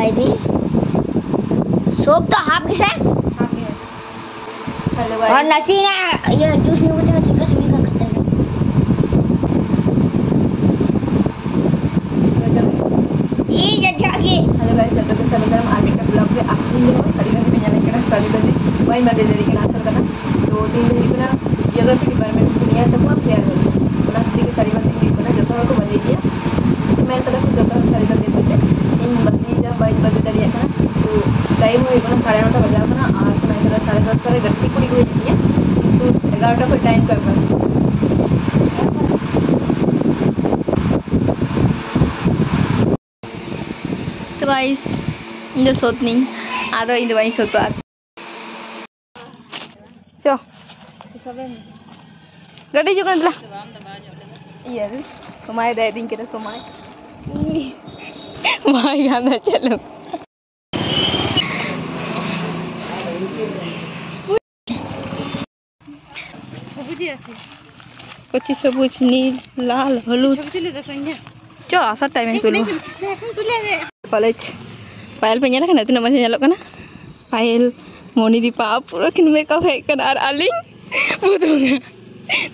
Guys soap तो half किस है। हेलो और नसी ने ये जूस नहीं होता ठीक है सुनी का खत्म ये जज आगे। हेलो गाइस जब तक सब हम आगे का ब्लॉग में आप तीन दिन साड़ी में पहनने के साड़ी बंदी वही मदे देरी के आंसर करना तो तीन दिन के ना जियोग्राफी डिपार्टमेंट सीनियर तक वो फेयर हो ना दी के साड़ी बंदी को ना जो को बंदी दिया मैं तरफ जो तरफ साड़ी बंदी देते इन बंदी जब बाइक बंदी दरिया था तो टाइम हुई ना 9:30 बजा था ना 8 9 10 पर गट्टी कुड़ी हुई जीती है तो 11 पर टाइम का तो गाइस इंदो सोत नहीं आदो इंदो वही सोतो आ चो गड्डी जो कंदला यार समाय दे दिन के समाय भाई गाना चलो कुछ सबुज नील लाल हलुद चो आसा टाइम तुलो कॉलेज पायल पे ñala kana tina masih nyalok kana पायल मोनी दीपा पूरा किन मेकअप है kana ar aling budunga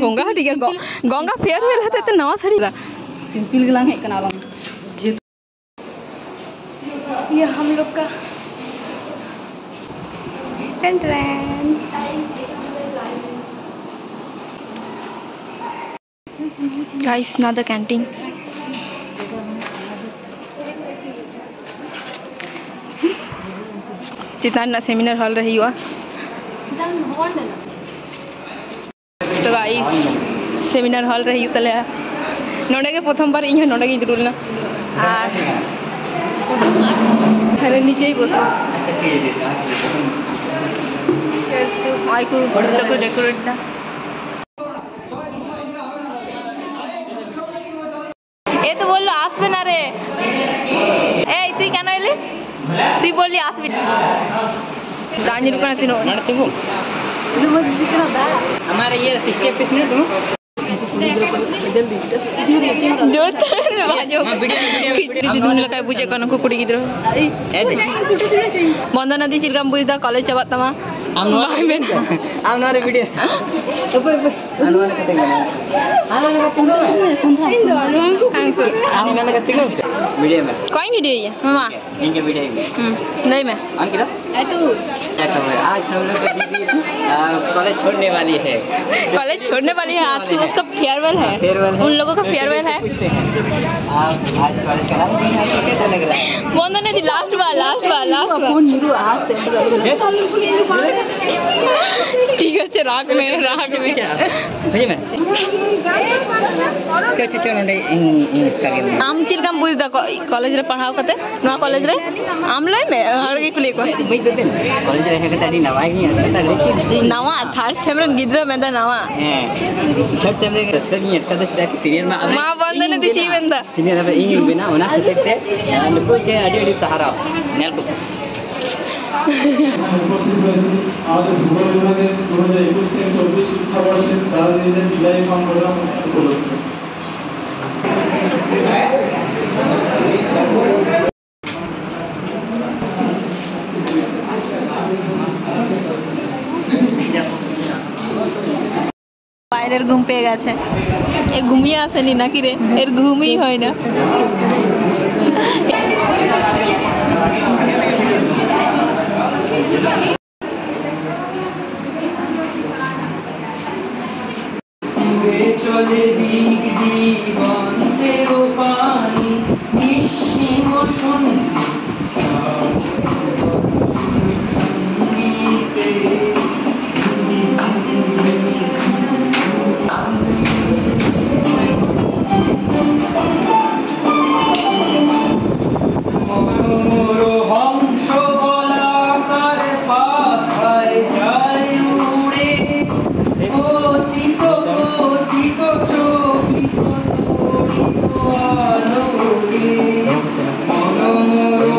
Ganga Hatia Ganga farewell हते त नवा साड़ी सिंपल गलांग है kana आलम ये हम लोग का train guys now the canteen चितान सेमिनार हॉल रही हुआ तो गाइस सेमिनार हॉल रही तले नोडे के प्रथम बार इन नोडे के जरूर ना और अरे नीचे ही बसो आई को डेकोरेट ना ये तो बोल लो आसबे ना रे ए तू क्या ना ले तू बोली आसबे दानी रुकना तीनों नड़तीगु हमारे ये सिस्टर पीस में तुम जल्दी जो में बाजो खिचड़ी जिदुन लका बुझे कन को कुड़ी गिद्रो बंदना दी चिलकाम बुझदा कॉलेज चबात तमा आम नोरे वीडियो ओपे आनवान कतेंग आनवान कतेंग अंकुल आनवान कतेंग वीडियो में कोई वीडियो है मामा इनके वीडियो में नहीं मैं अंकिता एटू आज हम लोग का दीदी कॉलेज छोड़ने वाली है आज की उसका फेयरवेल है उन लोगों का फेयरवेल है आज कॉलेज का कैसा लग रहा है बंदना दी लास्ट बार कौन नीरू आज ठीक है राग में भैया मैं क्या नोडे इंग्लिश का गेम आम चिलकाम बुझदा कॉलेज रे पढ़ाओ कते नवा कॉलेज रे आम लय में हर के कुली को भाई तो दिन कॉलेज रे हेकता दी नवा ही हेकता लेकिन नवा थर्ड सेम रे गिद्र मेंदा नवा थर्ड सेम रे रस्ता की हेकता दा सीनियर में मा बंदने दी ची मेंदा सीनियर में इंग बिना ओना हेकते नुको के अडी सहारा नेल को আমাদের ভূগোল বিভাগের 2021-24 শিক্ষাবর্ষের দার্জিলিংয়ের বিদায় সংগঠন উপলক্ষে বাইরের ঘুম পেয়ে গেছে এ ঘুমিয়ে আসেনি নাকি রে এর ঘুমই হয় না চলে দিক দিগন্তের পানি নিঃসীম সঙ্গীতে মনোর হংস বলাকার পাখায় যায় উড়ে চিত চকিত তড়িত আলোকে মনোর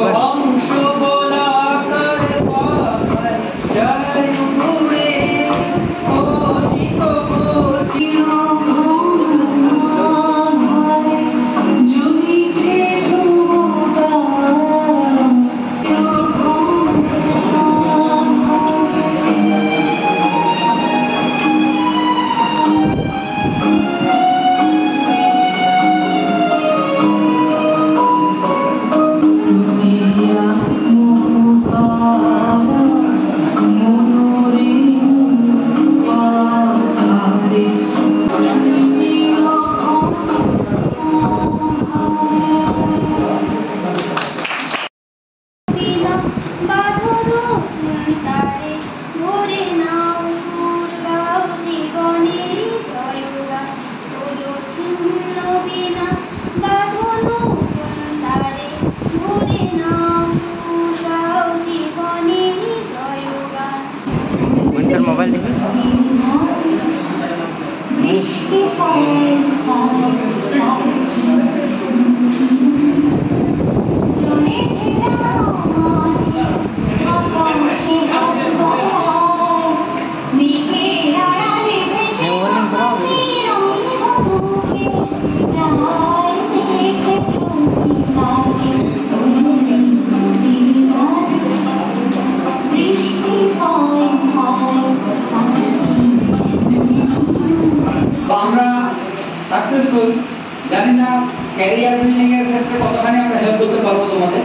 বিল্ডিং এর ক্ষেত্রে কতখানি আমরা হেল্প করতে পারবো তোমাদের।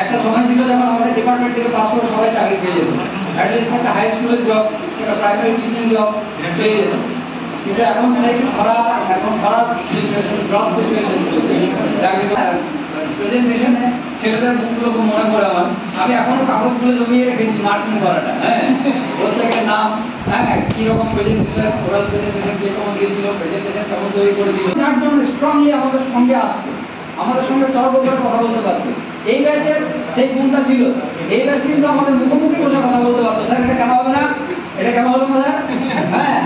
একটা সময় ছিল যখন আমাদের ডিপার্টমেন্ট থেকে পাস করে সবাই চাকরি পেয়ে যেত, অ্যাটলিস্ট একটা হাই স্কুলের জব, একটা প্রাইমারি টিচিং জব পেয়ে যেত। কিন্তু এখন সেই খারাপ সিচুয়েশন, ব্লক সিচুয়েশন চলছে চাকরি প্রেজেন্টেশনে ছেলেদের মুখগুলো খুব মনে পড়ে আমার। আমি এখনো কাগজগুলো জমিয়ে রেখেছি মার্কিং করাটা, হ্যাঁ, প্রত্যেকের নাম, হ্যাঁ, কিরকম প্রেজেন্টেশন, ওরাল প্রেজেন্টেশন কিরকম দিয়েছিল, প্রেজেন্টেশন কেমন তৈরি করেছিল, চারজন স্ট্রংলি আমাদের সঙ্গে আসতো, আমাদের সঙ্গে তর্ক করে কথা বলতে পারতো। এই ব্যাচের সেই গুণটা ছিল। এই ব্যাচ কিন্তু আমাদের মুখোমুখি বসে কথা বলতে পারতো, স্যার এটা কেন হবে না, এটা কেন হলো না স্যার, হ্যাঁ,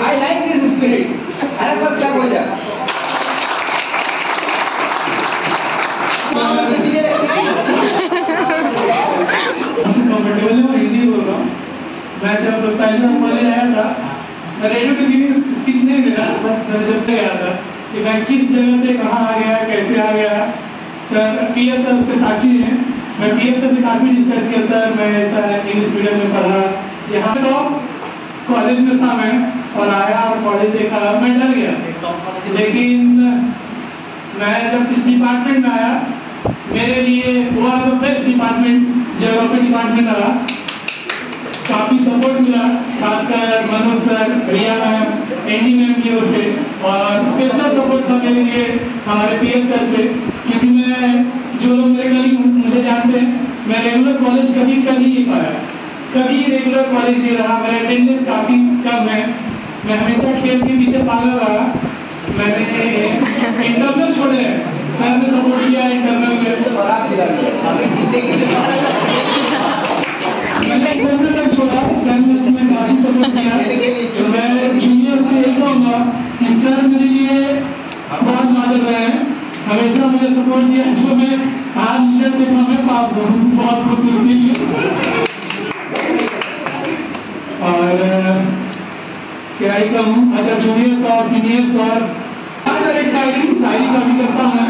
আই লাইক দিস স্পিরিট। আরেকবার ক্লাব হয়ে যাক। कंफर्टेबल है, मैं हिंदी बोल रहा हूँ। मैं जब पहले नंबर आया था, मैं रेडियो के लिए स्पीच नहीं मिला, बस मैं जब गया था कि मैं किस जगह से कहाँ आ गया, कैसे आ गया। सर पीएस सर उसके साक्षी हैं। मैं पीएस सर से काफी डिस्कस किया, सर मैं ऐसा इंग्लिश मीडियम में पढ़ा, यहाँ तो कॉलेज में था मैं, और आया और कॉलेज देखा, मैं डर गया। लेकिन मैं जब इस डिपार्टमेंट में आया, मेरे लिए वो बेस्ट डिपार्टमेंट ज्योग्राफी डिपार्टमेंट रहा। काफी सपोर्ट मिला, खासकर मनोज सर, रिया मैम, एनी मैम की ओर से, और स्पेशल सपोर्ट था मेरे लिए हमारे पीएस सर से, क्योंकि मैं जो लोग मेरे कलीग मुझे जानते हैं, मैं रेगुलर कॉलेज कभी कर ही नहीं पाया, कभी रेगुलर कॉलेज नहीं रहा, मेरा अटेंडेंस काफी कम है, मैं हमेशा खेल के पीछे पागल रहा। मैंने इंटरनल छोड़े, सर ने सपोर्ट किया, इंटरनल मेरे से बड़ा खिला छोड़ा, सर ने इसमें काफी सपोर्ट किया। तो मैं जूनियर से यही कहूँगा कि सर मेरे लिए बहुत मदद रहे हैं, हमेशा मुझे सपोर्ट किया, जो मैं आज रिजल्ट पेपर में पास हूँ, बहुत खुश हूँ। और क्या ही कहूँ, अच्छा जूनियर्स और सीनियर्स और शायरी का भी करता है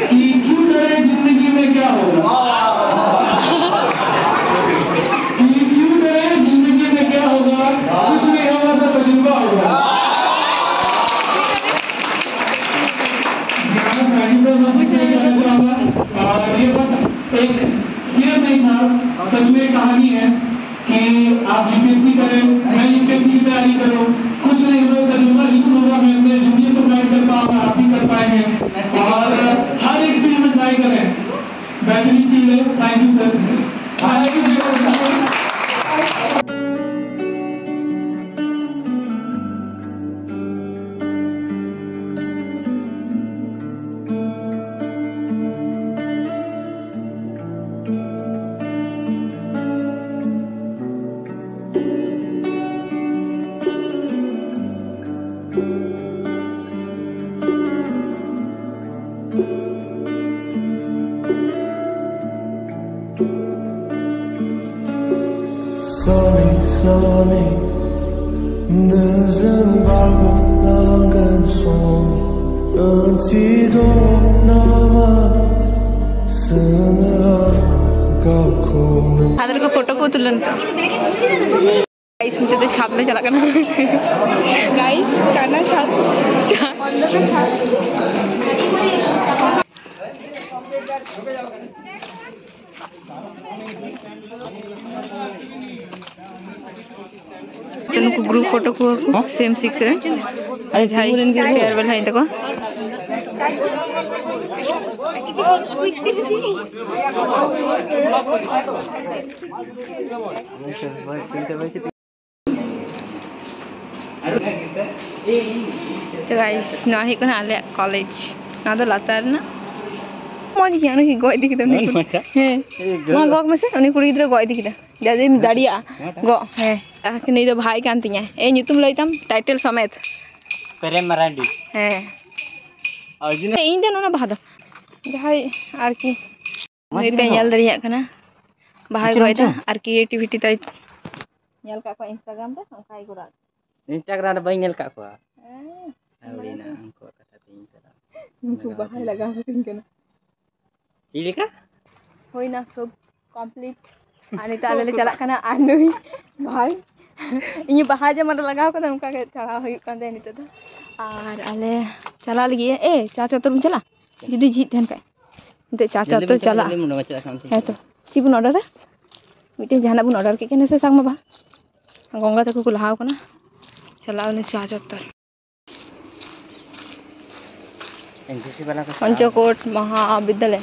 कि क्यों डरे जिंदगी में क्या होगा, कि क्यों डरे जिंदगी में क्या होगा, कुछ नहीं होगा तो तजुर्बा होगा। और ये बस एक शेयर नहीं था, सच में कहानी है कि आप यूपीएससी करें, मैं यूपीएससी की तैयारी करूं, कुछ नहीं होगा तजुर्बा जरूर होगा। मैं अपने जूनियर से गाइड करता हूँ, आप भी कर पाएंगे, और हर एक फील्ड में ट्राई करें, बेहतरीन फील्ड है। Thank you sir. Sunny, 늦은 발굴랑은 손 은지도 남아 쓰는 आदर का फोटो को तुलन तो गाइस इनते तो छात में चला करना गाइस करना छात को ग्रुप फोटो को सेम 6 है। अरे भाई फेयरवेल है इनको तो गाइस ना ही कना आले कॉलेज ना तो लातार ना मौज किया ना कि गोय दिख दम नहीं है वहां गोग में से उन्हीं कुड़ी इधर गोय दिख दा जदे दाड़िया गो है कि नहीं तो भाई कांती है ए नितुम लइतम टाइटल समेत प्रेम मरांडी है अर्जुन इन देनो ना भादो जहाई आर की मैं पे ñal दरिया कना भाई गोयता आर क्रिएटिविटी ताई ñal का इंस्टाग्राम पे काई गोरा इंस्टाग्राम रे बाई ñal का को आवड़ी ना हमको कथा तीन तरह तू भाई लगा फिटिंग कना सीढ़ी का होई ना सब कंप्लीट आने ताले चला कना आनुई भाई ᱤᱧ ᱵᱟᱦᱟ ᱡᱮᱢᱚᱱ ᱞᱟᱜᱟᱣ ᱠᱟᱫᱟ ᱚᱱᱠᱟ ᱜᱮ ᱪᱟᱲᱟᱣ ᱦᱩᱭᱩᱜ ᱠᱟᱱ ᱛᱟᱦᱮᱸ ᱱᱤᱛᱚᱜ ᱫᱚ ᱟᱨ ᱟᱞᱮ ᱪᱟᱞᱟᱜ ᱞᱟᱹᱜᱤᱫ ᱪᱟ ᱪᱚᱛᱛᱚᱨ ᱵᱚᱱ ᱪᱟᱞᱟᱜ ᱡᱩᱫᱤ ᱡᱷᱤᱡ ᱛᱟᱦᱮᱱ ᱠᱷᱟᱡ ᱱᱤᱛᱚᱜ ᱪᱟ ᱪᱚᱛᱛᱚᱨ ᱪᱟᱞᱟᱜ ᱦᱮᱸᱛᱚ ᱪᱮᱫ ᱵᱚᱱ ᱚᱰᱟᱨᱟ ᱢᱤᱫᱴᱮᱱ ᱡᱟᱦᱟᱱᱟᱜ ᱵᱚᱱ ᱚᱰᱟᱨ ᱠᱮᱫ ᱜᱮ ᱥᱮ ᱥᱟᱝ ᱵᱟᱵᱟ गंगा तक को लहाव कना चलाओ ने चा चत्तर पंचकोट महाविद्यालय